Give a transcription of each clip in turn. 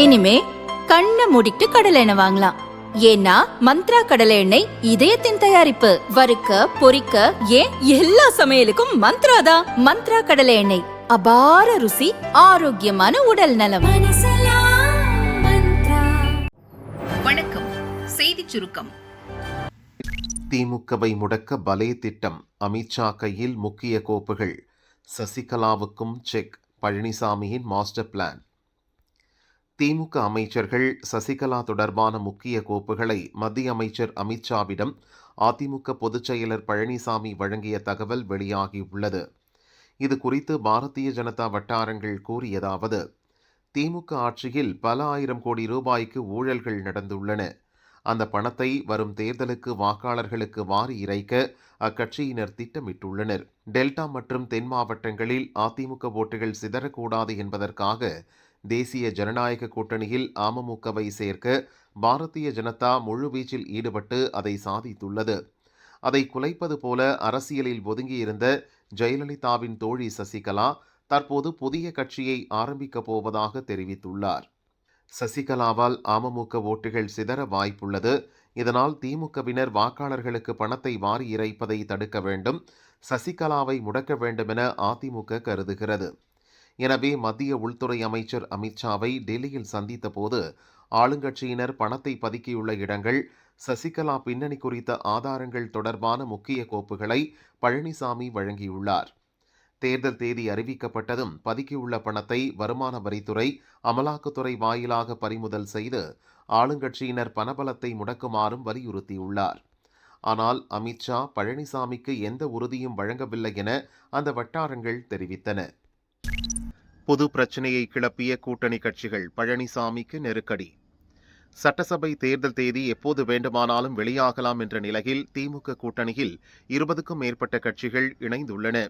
இனிமே கண்ணை மூடிட்டு கடலை எண்ணெய் வாங்கலாம். ஏன்னா மந்த்ரா கடலை எண்ணெய் இதயத்தின் தயாரிப்பு. வறுக்க பொரிக்க ஏன் எல்லா சமையலுக்கும் மந்த்ரா தான். மந்த்ரா கடலை எண்ணெய், அபார ருசி, ஆரோக்கியமான உடல் நலம். வணக்கம். செய்திச் சுருக்கம். திமுகவை முடக்க பலே திட்டம், அமித்ஷா கையில் முக்கிய கோப்புகள். சசிகலாவுக்கும் செக், பழனிசாமியின் மாஸ்டர் பிளான். திமுக அமைச்சர்கள் சசிகலா தொடர்பான முக்கிய கோப்புகளை மத்திய அமைச்சர் அமித்ஷாவிடம் அதிமுக பொதுச் செயலர் பழனிசாமி வழங்கிய தகவல் வெளியாகியுள்ளது. இது குறித்து பாரதிய ஜனதா வட்டாரங்கள் கூறியதாவது: திமுக ஆட்சியில் பல ஆயிரம் கோடி ரூபாய்க்கு ஊழல்கள் நடந்துள்ளன. அந்த பணத்தை வரும் தேர்தலுக்கு வாக்காளர்களுக்கு வாரி இறைக்க அக்கட்சியினர் திட்டமிட்டுள்ளனர். டெல்டா மற்றும் தென் மாவட்டங்களில் அதிமுக ஓட்டுகள் சிதறக்கூடாது என்பதற்காக தேசிய ஜனநாயக கூட்டணியில் அமமுகவை சேர்க்க பாரதிய ஜனதா முழுவீச்சில் ஈடுபட்டு அதை சாதித்துள்ளது. அதை குலைப்பது போல அரசியலில் ஒதுங்கியிருந்த ஜெயலலிதாவின் தோழி சசிகலா தற்போது புதிய கட்சியை ஆரம்பிக்கப் போவதாக தெரிவித்துள்ளார். சசிகலாவால் அமமுக ஓட்டுகள் சிதற வாய்ப்புள்ளது. இதனால் திமுகவினர் வாக்காளர்களுக்கு பணத்தை வாரி இறைப்பதை தடுக்க வேண்டும், சசிகலாவை முடக்க வேண்டுமென அதிமுக கருதுகிறது. எனவே மத்திய உள்துறை அமைச்சர் அமித்ஷாவை டெல்லியில் சந்தித்த போது ஆளுங்கட்சியினர் பணத்தை பதுக்கியுள்ள இடங்கள், சசிகலா பின்னணி குறித்த ஆதாரங்கள் தொடர்பான முக்கிய கோப்புகளை பழனிசாமி வழங்கியுள்ளார். தேர்தல் தேதி அறிவிக்கப்பட்டதும் பதுக்கியுள்ள பணத்தை வருமான வரித்துறை, அமலாக்கத்துறை வாயிலாக பறிமுதல் செய்து ஆளுங்கட்சியினர் பணபலத்தை முடக்குமாறும் வலியுறுத்தியுள்ளார். ஆனால் அமித்ஷா பழனிசாமிக்கு எந்த உறுதியும் வழங்கவில்லை என அந்த வட்டாரங்கள் தெரிவித்தன. பொது பிரச்சினையை கிளப்பிய கூட்டணி கட்சிகள், பழனிசாமிக்கு நெருக்கடி. சட்டசபை தேர்தல் தேதி எப்போது வேண்டுமானாலும் வெளியாகலாம் என்ற நிலையில் திமுக கூட்டணியில் 20க்கும் மேற்பட்ட கட்சிகள் இணைந்துள்ளன.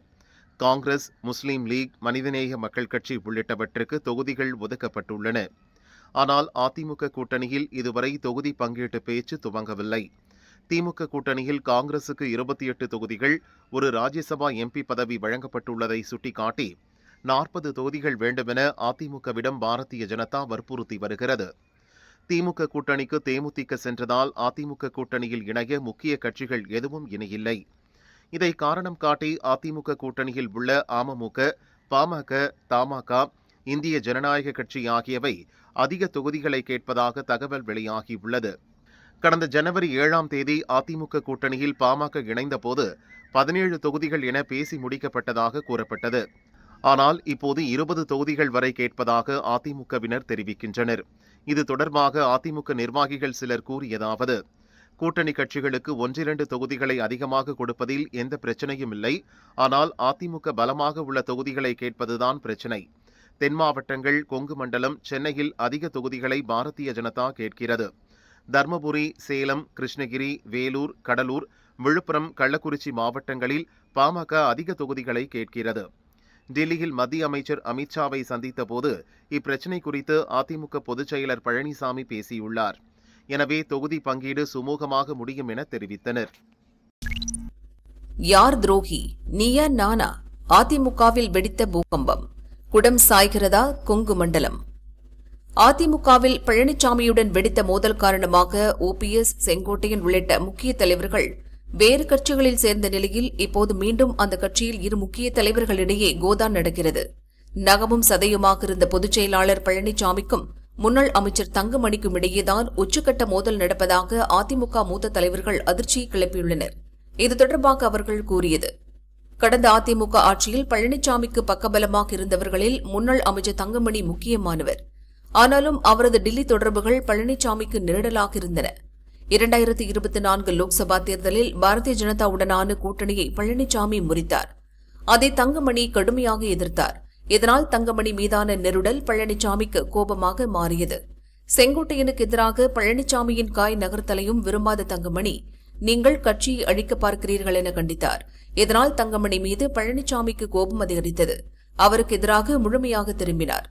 காங்கிரஸ், முஸ்லீம் லீக், மனிதநேய மக்கள் கட்சி உள்ளிட்டவற்றுக்கு தொகுதிகள் ஒதுக்கப்பட்டுள்ளன. ஆனால் அதிமுக கூட்டணியில் இதுவரை தொகுதி பங்கீட்டு பேச்சு துவங்கவில்லை. திமுக கூட்டணியில் காங்கிரசுக்கு 28 தொகுதிகள், ஒரு ராஜ்யசபா எம்பி பதவி வழங்கப்பட்டுள்ளதை சுட்டிக்காட்டி 40 தொகுதிகள் வேண்டுமென அதிமுகவிடம் பாரதிய ஜனதா வற்புறுத்தி வருகிறது. திமுக கூட்டணிக்கு தேமுதிக சென்றதால் அதிமுக கூட்டணியில் இணைய முக்கிய கட்சிகள் எதுவும் இணையில்லை. இதை காரணம் காட்டி அதிமுக கூட்டணியில் உள்ள அமமுக, பாமக, தமாக, இந்திய ஜனநாயக கட்சி ஆகியவை அதிக தொகுதிகளை கேட்பதாக தகவல் வெளியாகியுள்ளது. கடந்த ஜனவரி 7ஆம் தேதி அதிமுக கூட்டணியில் பாமக இணைந்தபோது 17 தொகுதிகள் என பேசி முடிக்கப்பட்டதாக கூறப்பட்டது. ஆனால் இப்போது 20 தொகுதிகள் வரை கேட்பதாக அதிமுகவினர் தெரிவிக்கின்றனர். இது தொடர்பாக அதிமுக நிர்வாகிகள் சிலர் கூறியதாவது: கூட்டணி கட்சிகளுக்கு 1-2 தொகுதிகளை அதிகமாக கொடுப்பதில் எந்த பிரச்சனையும் இல்லை. ஆனால் அதிமுக பலமாக உள்ள தொகுதிகளை கேட்பதுதான் பிரச்சினை. தென் மாவட்டங்கள், கொங்கு மண்டலம், சென்னையில் அதிக தொகுதிகளை பாரதிய ஜனதா கேட்கிறது. தர்மபுரி, சேலம், கிருஷ்ணகிரி, வேலூர், கடலூர், விழுப்புரம், கள்ளக்குறிச்சி மாவட்டங்களில் பாமக அதிக தொகுதிகளை கேட்கிறது. டெல்லியில் மத்திய அமைச்சர் அமித்ஷாவை சந்தித்த போது இப்பிரச்சினை குறித்து அதிமுக பொதுச் செயலர் பழனிசாமி பேசியுள்ளார். எனவே தொகுதி பங்கீடு சுமூகமாக முடியும் என தெரிவித்தனர். யார் துரோகி, நீயா நானா? அதிமுகவில் வெடித்த பூகம்பம், குடம் சாய்கிறதா கொங்கு மண்டலம்? அதிமுகவில் பழனிசாமியுடன் வெடித்த மோதல் காரணமாக ஓபிஎஸ், செங்கோட்டையன் உள்ளிட்ட முக்கிய தலைவர்கள் வேறு கட்சிகளில் சேர்ந்த நிலையில் இப்போது மீண்டும் அந்த கட்சியில் இரு முக்கிய தலைவர்களிடையே கோதான் நடக்கிறது. நகமும் சதையுமாக இருந்த பொதுச் செயலாளர் பழனிசாமிக்கும் முன்னாள் அமைச்சர் தங்கமணிக்கும் இடையேதான் உச்சக்கட்ட மோதல் நடப்பதாக அதிமுக மூத்த தலைவர்கள் அதிர்ச்சியை கிளப்பியுள்ளனர். இது தொடர்பாக அவர்கள் கூறியது: கடந்த அதிமுக ஆட்சியில் பழனிசாமிக்கு பக்கபலமாக இருந்தவர்களில் முன்னாள் அமைச்சர் தங்கமணி முக்கியமானவர். ஆனாலும் அவரது டில்லி தொடர்புகள் பழனிசாமிக்கு நெருடலாக இருந்தன. 2024 லோக்சபா தேர்தலில் பாரதிய ஜனதாவுடனான கூட்டணியை பழனிசாமி முறித்தார். அதை தங்கமணி கடுமையாக எதிர்த்தார். இதனால் தங்கமணி மீதான நெருடல் பழனிசாமிக்கு கோபமாக மாறியது. செங்கோட்டையனுக்கு எதிராக பழனிசாமியின் காய் நகர்த்தலையும் விரும்பாத தங்கமணி, நீங்கள் கட்சியை அழிக்க பார்க்கிறீர்கள் என கண்டித்தார். இதனால் தங்கமணி மீது பழனிசாமிக்கு கோபம் அதிகரித்தது. அவருக்கு எதிராக முழுமையாக திரும்பினார்.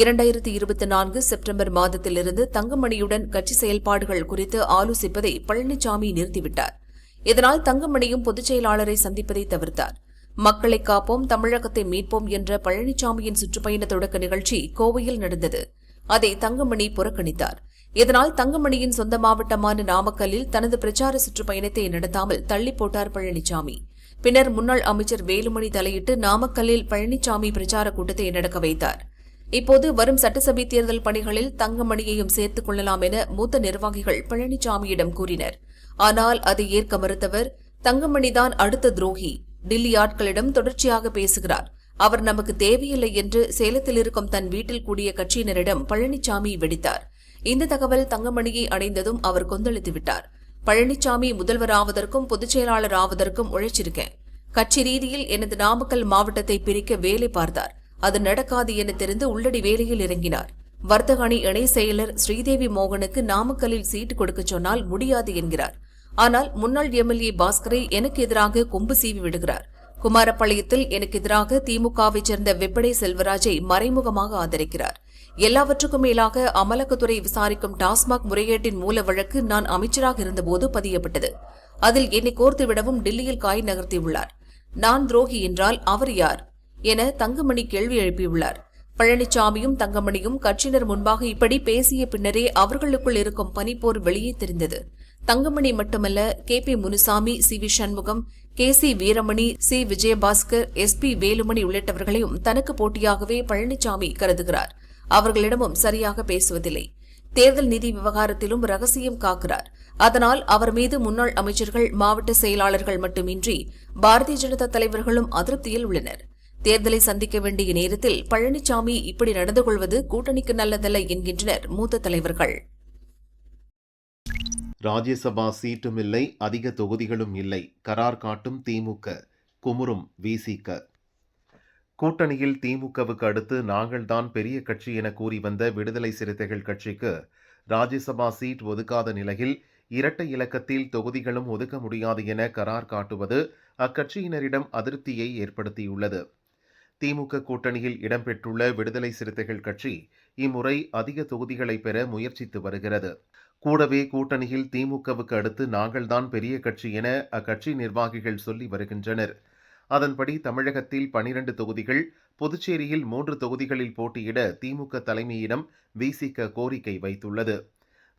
2024 செப்டம்பர் மாதத்திலிருந்து தங்கமணியுடன் கட்சி செயல்பாடுகள் குறித்து ஆலோசிப்பதை பழனிசாமி நிறுத்திவிட்டார். இதனால் தங்கமணியும் பொதுச் செயலாளரை சந்திப்பதை தவிர்த்தார். மக்களை காப்போம், தமிழகத்தை மீட்போம் என்ற பழனிசாமியின் சுற்றுப்பயண தொடக்க நிகழ்ச்சி கோவையில் நடந்தது. அதை தங்கமணி புறக்கணித்தார். இதனால் தங்கமணியின் சொந்த மாவட்டமான நாமக்கல்லில் தனது பிரச்சார சுற்றுப்பயணத்தை நடத்தாமல் தள்ளி போட்டார் பழனிசாமி. பின்னர் முன்னாள் அமைச்சர் வேலுமணி தலையிட்டு நாமக்கல்லில் பழனிசாமி பிரச்சார கூட்டத்தை நடக்க வைத்தார். இப்போது வரும் சட்டசபை தேர்தல் பணிகளில் தங்கமணியையும் சேர்த்துக் கொள்ளலாம் என மூத்த நிர்வாகிகள் பழனிசாமியிடம் கூறினர். ஆனால் அதை ஏற்க மறுத்தவர், தங்கமணிதான் அடுத்த துரோகி, டில்லி ஆட்களிடம் தொடர்ச்சியாக பேசுகிறார், அவர் நமக்கு தேவையில்லை என்று சேலத்தில் இருக்கும் தன் வீட்டில் கூடிய கட்சியினரிடம் பழனிசாமி வெடித்தார். இந்த தகவல் தங்கமணியை அடைந்ததும் அவர் கொந்தளித்து விட்டார். பழனிசாமி முதல்வராவதற்கும் பொதுச் செயலாளர் ஆவதற்கும் உழைச்சிருக்கேன். கட்சி ரீதியில் எனது நாமக்கல் மாவட்டத்தை பிரிக்க வேலை பார்த்தார். அது நடக்காது என தெரிந்து உள்ளடி வேலையில் இறங்கினார். வர்த்தக அணி இணை செயலர் ஸ்ரீதேவி மோகனுக்கு நாமக்கல்லில் சீட்டு கொடுக்க சொன்னால் முடியாது என்கிறார். ஆனால் முன்னாள் எம்எல்ஏ பாஸ்கரை எனக்கு எதிராக கொம்பு சீவி விடுகிறார். குமாரபாளையத்தில் எனக்கு எதிராக திமுகவைச் சேர்ந்த வெப்படை செல்வராஜை மறைமுகமாக ஆதரிக்கிறார். எல்லாவற்றுக்கும் மேலாக அமலாக்கத்துறை விசாரிக்கும் டாஸ்மாக் முறைகேட்டின் மூல வழக்கு நான் அமைச்சராக இருந்தபோது பதியப்பட்டது. அதில் என்னை கோர்த்துவிடவும் டில்லியில் காய் நகர்த்தியுள்ளார். நான் துரோகி என்றால் அவர் யார் என தங்கமணி கேள்வி எழுப்பியுள்ளார். பழனிசாமியும் தங்கமணியும் கட்சியினர் முன்பாக இப்படி பேசிய பின்னரே அவர்களுக்குள் இருக்கும் பனிப்போர் வெளியே தெரிந்தது. தங்கமணி மட்டுமல்ல, K P. Munusamy, C V. Shanmugam, K C. Veeramani, C. Vijayabaskar, S P. Velumani உள்ளிட்டவர்களையும் தனக்கு போட்டியாகவே பழனிசாமி கருதுகிறார். அவர்களிடமும் சரியாக பேசுவதில்லை. தேர்தல் நிதி விவகாரத்திலும் ரகசியம் காக்கிறார். அதனால் அவர் மீது முன்னாள் அமைச்சர்கள், மாவட்ட செயலாளர்கள் மட்டுமின்றி பாரதிய ஜனதா தலைவர்களும் அதிருப்தியில் உள்ளனர். தேர்தலை சந்திக்க வேண்டிய நேரத்தில் பழனிசாமி இப்படி நடந்து கொள்வது கூட்டணிக்கு நல்லதல்ல என்கின்றனர் மூத்த தலைவர்கள். ராஜ்யசபா சீட்டும் இல்லை, அதிக தொகுதிகளும் இல்லை, கரார் காட்டும் திமுக, குமுறும் விசிக. கூட்டணியில் திமுகவுக்கு அடுத்து நாங்கள்தான் பெரிய கட்சி என கூறி வந்த விடுதலை சிறுத்தைகள் கட்சிக்கு ராஜ்யசபா சீட் ஒதுக்காத நிலையில் இரட்டை இலக்கத்தில் தொகுதிகளும் ஒதுக்க முடியாது என கரார் காட்டுவது அக்கட்சியினரிடம் அதிருப்தியை ஏற்படுத்தியுள்ளது. திமுக கூட்டணியில் இடம்பெற்றுள்ள விடுதலை சிறுத்தைகள் கட்சி இம்முறை அதிக தொகுதிகளை பெற முயற்சித்து வருகிறது. கூடவே கூட்டணியில் திமுகவுக்கு அடுத்து நாங்கள்தான் பெரிய கட்சி என அக்கட்சி நிர்வாகிகள் சொல்லி வருகின்றனர். அதன்படி தமிழகத்தில் 12 தொகுதிகள், புதுச்சேரியில் 3 தொகுதிகளில் போட்டியிட திமுக தலைமையிடம் விசிக கோரிக்கை வைத்துள்ளது.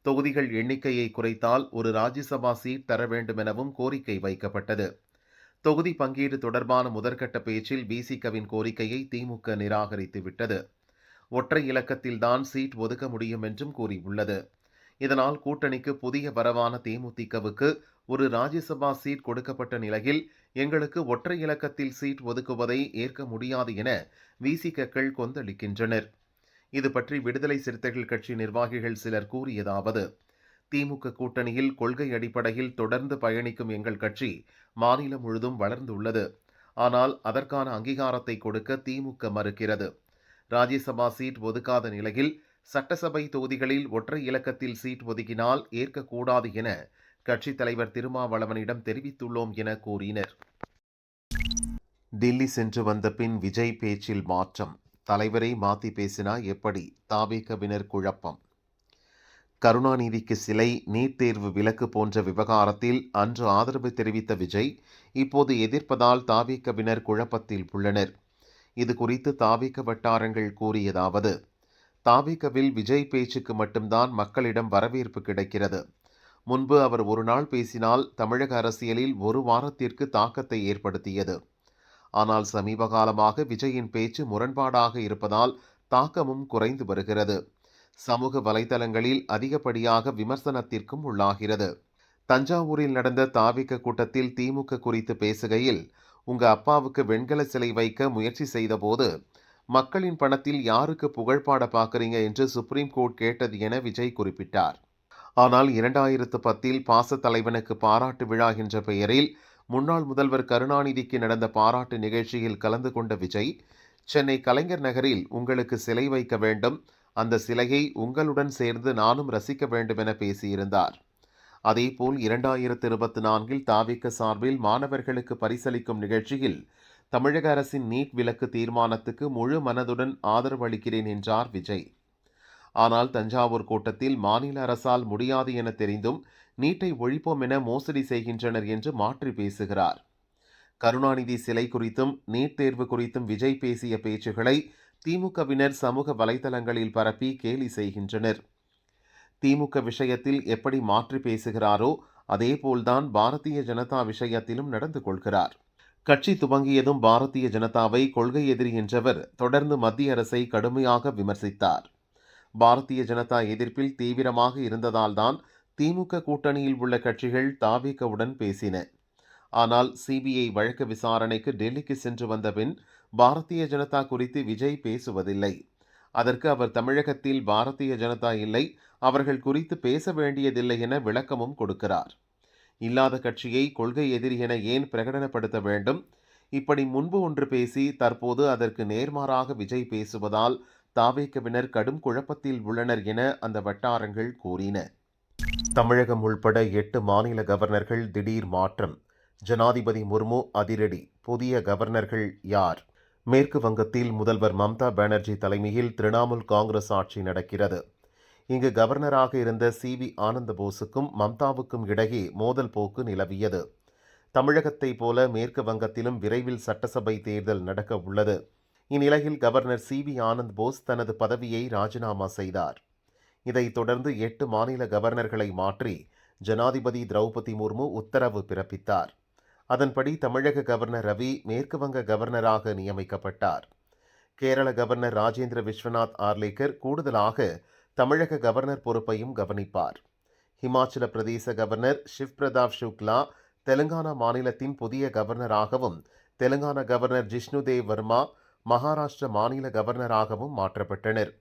தொகுதிகள் எண்ணிக்கையை குறைத்தால் ஒரு ராஜ்யசபா சீட் தர வேண்டுமெனவும் கோரிக்கை வைக்கப்பட்டது. தொகுதி பங்கீடு தொடர்பான முதற்கட்ட பேச்சில் விசிகவின் கோரிக்கையை திமுக நிராகரித்துவிட்டது. ஒற்றை இலக்கத்தில்தான் சீட் ஒதுக்க முடியும் என்றும் கூறியுள்ளது. இதனால் கூட்டணிக்கு புதிய வரவான தேமுதிகவுக்கு ஒரு ராஜ்யசபா சீட் கொடுக்கப்பட்ட நிலையில் எங்களுக்கு ஒற்றை இலக்கத்தில் சீட் ஒதுக்குவதை ஏற்க முடியாது என விசிகக்கள் கொந்தளிக்கின்றனர். இது பற்றி விடுதலை சிறுத்தைகள் கட்சி நிர்வாகிகள் சிலர் கூறியதாவது: திமுக கூட்டணியில் கொள்கை அடிப்படையில் தொடர்ந்து பயணிக்கும் எங்கள் கட்சி மாநிலம் முழுதும் வளர்ந்துள்ளது. ஆனால் அதற்கான அங்கீகாரத்தை கொடுக்க திமுக மறுக்கிறது. ராஜ்யசபா சீட் ஒதுக்காத நிலையில் சட்டசபை தொகுதிகளில் ஒற்றை இலக்கத்தில் சீட் ஒதுக்கினால் ஏற்கக்கூடாது என கட்சித் தலைவர் திருமாவளவனிடம் தெரிவித்துள்ளோம் என கூறினர். டில்லி சென்று வந்த பின் விஜய் பேச்சில் மாற்றம், தலைவரை மாற்றி பேசினா எப்படி? தவிகவினர் குழப்பம். கருணாநிதிக்கு சிலை, நீட் தேர்வு விலக்கு போன்ற விவகாரத்தில் அன்று ஆதரவு தெரிவித்த விஜய் இப்போது எதிர்ப்பதால் தவிகவினர் குழப்பத்தில் உள்ளனர். இது குறித்து தவிக வட்டாரங்கள் கூறியதாவது: தவிகவில் விஜய் பேச்சுக்கு மட்டும்தான் மக்களிடம் வரவேற்பு கிடைக்கிறது. முன்பு அவர் ஒரு நாள் பேசினால் தமிழக அரசியலில் ஒரு வாரத்திற்கு தாக்கத்தை ஏற்படுத்தியது. ஆனால் சமீப காலமாக விஜயின் பேச்சு முரண்பாடாக இருப்பதால் தாக்கமும் குறைந்து வருகிறது. சமூக வலைதளங்களில் அதிகப்படியாக விமர்சனத்திற்கும் உள்ளாகிறது. தஞ்சாவூரில் நடந்த தவிக கூட்டத்தில் திமுக குறித்து பேசுகையில், உங்க அப்பாவுக்கு வெண்கல சிலை வைக்க முயற்சி செய்தபோது மக்களின் பணத்தில் யாருக்கு புகழ்பாட பார்க்குறீங்க என்று சுப்ரீம் கோர்ட் கேட்டது என விஜய் குறிப்பிட்டார். ஆனால் 2010 பாச தலைவனுக்கு பாராட்டு விழா என்ற பெயரில் முன்னாள் முதல்வர் கருணாநிதிக்கு நடந்த பாராட்டு நிகழ்ச்சியில் கலந்து கொண்ட விஜய், சென்னை கலைஞர் நகரில் உங்களுக்கு சிலை வைக்க வேண்டும், அந்த சிலையை உங்களுடன் சேர்ந்து நானும் ரசிக்க வேண்டும் என பேசியிருந்தார். அதேபோல் 2024 தவிக சார்பில் மாணவர்களுக்கு பரிசளிக்கும் நிகழ்ச்சியில் தமிழக அரசின் நீட் விலக்கு தீர்மானத்துக்கு முழு மனதுடன் ஆதரவு அளிக்கிறேன் என்றார் விஜய். ஆனால் தஞ்சாவூர் கூட்டத்தில் மாநில அரசால் முடியாது என தெரிந்தும் நீட்டை ஒழிப்போம் என மோசடி செய்கின்றனர் என்று மாற்றி பேசுகிறார். கருணாநிதி சிலை குறித்தும் நீட் தேர்வு குறித்தும் விஜய் பேசிய பேச்சுகளை திமுகவினர் சமூக வலைதளங்களில் பரப்பி கேலி செய்கின்றனர். திமுக விஷயத்தில் எப்படி மாற்றி பேசுகிறாரோ அதேபோல்தான் பாரதிய ஜனதா விஷயத்திலும் நடந்து கொள்கிறார். கட்சி துவங்கியதும் பாரதிய ஜனதாவை கொள்கை எதிரி என்றவர் தொடர்ந்து மத்திய அரசை கடுமையாக விமர்சித்தார். பாரதிய ஜனதா எதிர்ப்பில் தீவிரமாக இருந்ததால்தான் திமுக கூட்டணியில் உள்ள கட்சிகள் தாவேகவுடன் பேசின. ஆனால் சிபிஐ வழக்கு விசாரணைக்கு டெல்லிக்கு சென்று வந்த பின் பாரதிய ஜனதா குறித்து விஜய் பேசுவதில்லை. அதற்கு அவர் தமிழகத்தில் பாரதிய ஜனதா இல்லை, அவர்கள் குறித்து பேச வேண்டியதில்லை என விளக்கமும் கொடுக்கிறார். இல்லாத கட்சியை கொள்கை எதிரி என ஏன் பிரகடனப்படுத்த வேண்டும்? இப்படி முன்பு ஒன்று பேசி தற்போது அதற்கு நேர்மாறாக விஜய் பேசுவதால் தாவேகவினர் கடும் குழப்பத்தில் உள்ளனர் என அந்த வட்டாரங்கள் கூறின. தமிழகம் உள்பட 8 மாநில கவர்னர்கள் திடீர் மாற்றம். ஜனாதிபதி முர்மு அதிரடி. புதிய கவர்னர்கள் யார்? மேற்கு வங்கத்தில் முதல்வர் மம்தா பானர்ஜி தலைமையில் திரிணாமுல் காங்கிரஸ் ஆட்சி நடக்கிறது. இங்கு கவர்னராக இருந்த சி.வி. ஆனந்த போஸுக்கும் மம்தாவுக்கும் இடையே மோதல் போக்கு நிலவியது. தமிழகத்தைப் போல மேற்கு வங்கத்திலும் விரைவில் சட்டசபை தேர்தல் நடக்க உள்ளது. இந்நிலையில் கவர்னர் சி.வி. ஆனந்த் போஸ் தனது பதவியை ராஜினாமா செய்தார். இதைத் தொடர்ந்து 8 மாநில கவர்னர்களை மாற்றி ஜனாதிபதி திரௌபதி முர்மு உத்தரவு பிறப்பித்தார். அதன்படி தமிழக கவர்னர் ரவி மேற்கு வங்க கவர்னராக நியமிக்கப்பட்டார். கேரள கவர்னர் ராஜேந்திர விஸ்வநாத் ஆர்லேக்கர் கூடுதலாக தமிழக கவர்னர் பொறுப்பையும் கவனிப்பார். ஹிமாச்சல பிரதேச கவர்னர் ஷிவ் பிரதாப் சுக்லா தெலுங்கானா மாநிலத்தின் புதிய கவர்னராகவும், தெலுங்கானா கவர்னர் ஜிஷ்ணுதேவ் வர்மா மகாராஷ்டிர மாநில கவர்னராகவும் மாற்றப்பட்டனர்.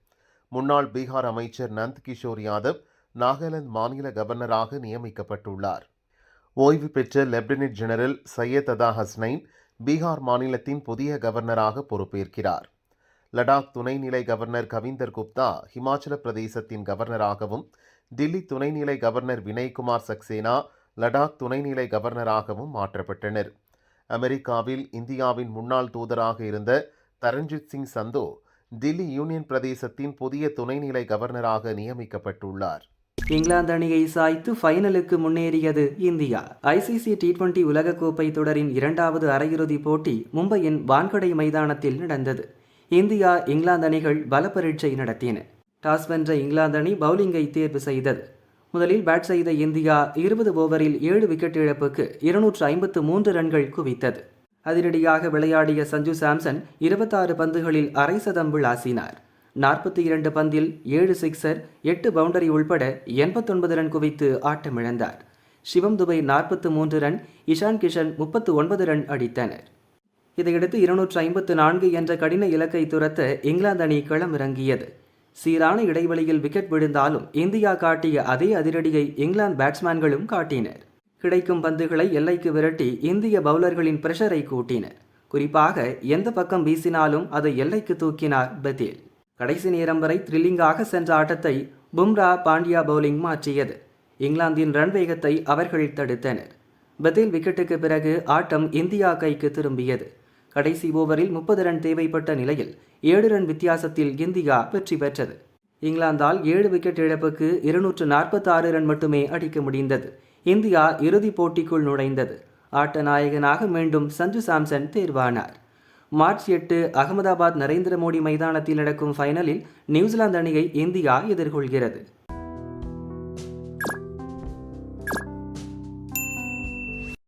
முன்னாள் பீகார் அமைச்சர் நந்த் கிஷோர் யாதவ் நாகாலாந்து மாநில கவர்னராக நியமிக்கப்பட்டுள்ளார். ஓய்வு பெற்ற லெப்டினன்ட் ஜெனரல் சையத் அதா ஹஸ்னைன் பீகார் மாநிலத்தின் புதிய கவர்னராக பொறுப்பேற்கிறார். லடாக் துணைநிலை கவர்னர் கவிந்தர் குப்தா ஹிமாச்சல பிரதேசத்தின் கவர்னராகவும், தில்லி துணைநிலை கவர்னர் வினய்குமார் சக்சேனா லடாக் துணைநிலை கவர்னராகவும் மாற்றப்பட்டனர். அமெரிக்காவில் இந்தியாவின் முன்னாள் தூதராக இருந்த தரண்ஜித் சிங் சந்தோ தில்லி யூனியன் பிரதேசத்தின் புதிய துணைநிலை கவர்னராக நியமிக்கப்பட்டுள்ளார். இங்கிலாந்து அணியை சாய்த்து ஃபைனலுக்கு முன்னேறியது இந்தியா. ஐசிசி T20 உலகக்கோப்பை தொடரின் 2வது அரையிறுதிப் போட்டி மும்பையின் வான்கடை மைதானத்தில் நடந்தது. இந்தியா இங்கிலாந்து அணிகள் பல பரீட்சை நடத்தின. டாஸ் வென்ற இங்கிலாந்து அணி பவுலிங்கை தேர்வு செய்தது. முதலில் பேட் செய்த இந்தியா 20 ஓவரில் 7 விக்கெட் இழப்புக்கு 253 ரன்கள் குவித்தது. அதிரடியாக விளையாடிய சஞ்சு சாம்சன் 26 பந்துகளில் அரை சதம் விளாசினார். 42 பந்தில் 7 சிக்சர், 8 பவுண்டரி உள்பட 89 ரன் குவித்து ஆட்டமிழந்தார். சிவம் துபை 43 ரன், இஷான் கிஷன் 39 ரன் அடித்தனர். இதையடுத்து 254 என்ற கடின இலக்கை துரத்த இங்கிலாந்து அணி களமிறங்கியது. சீரான இடைவெளியில் விக்கெட் விழுந்தாலும் இந்தியா காட்டிய அதே அதிரடியை இங்கிலாந்து பேட்ஸ்மேன்களும் காட்டினர். கிடைக்கும் பந்துகளை எல்லைக்கு விரட்டி இந்திய பவுலர்களின் பிரஷரை கூட்டினர். குறிப்பாக எந்த பக்கம் வீசினாலும் அதை எல்லைக்கு தூக்கினார் பதேல். கடைசி நேரம் வரை த்ரில்லிங்காக சென்ற ஆட்டத்தை பும்ரா பாண்டியா பவுலிங் மாற்றியது. இங்கிலாந்தின் ரன் வேகத்தை அவர்கள் தடுத்தனர். பதேல் விக்கெட்டுக்கு பிறகு ஆட்டம் இந்தியா கைக்கு திரும்பியது. கடைசி ஓவரில் 30 ரன் தேவைப்பட்ட நிலையில் 7 ரன் வித்தியாசத்தில் இந்தியா வெற்றி பெற்றது. இங்கிலாந்தால் 7 விக்கெட் இழப்புக்கு 246 ரன் மட்டுமே அடிக்க முடிந்தது. இந்தியா இறுதிப் போட்டிக்குள் நுழைந்தது. ஆட்ட நாயகனாக மீண்டும் சஞ்சு சாம்சன் தேர்வானார். மார்ச் 8 அகமதாபாத் நரேந்திர மோடி மைதானத்தில் நடக்கும் ஃபைனலில் நியூசிலாந்து அணியை இந்தியா எதிர்கொள்கிறது.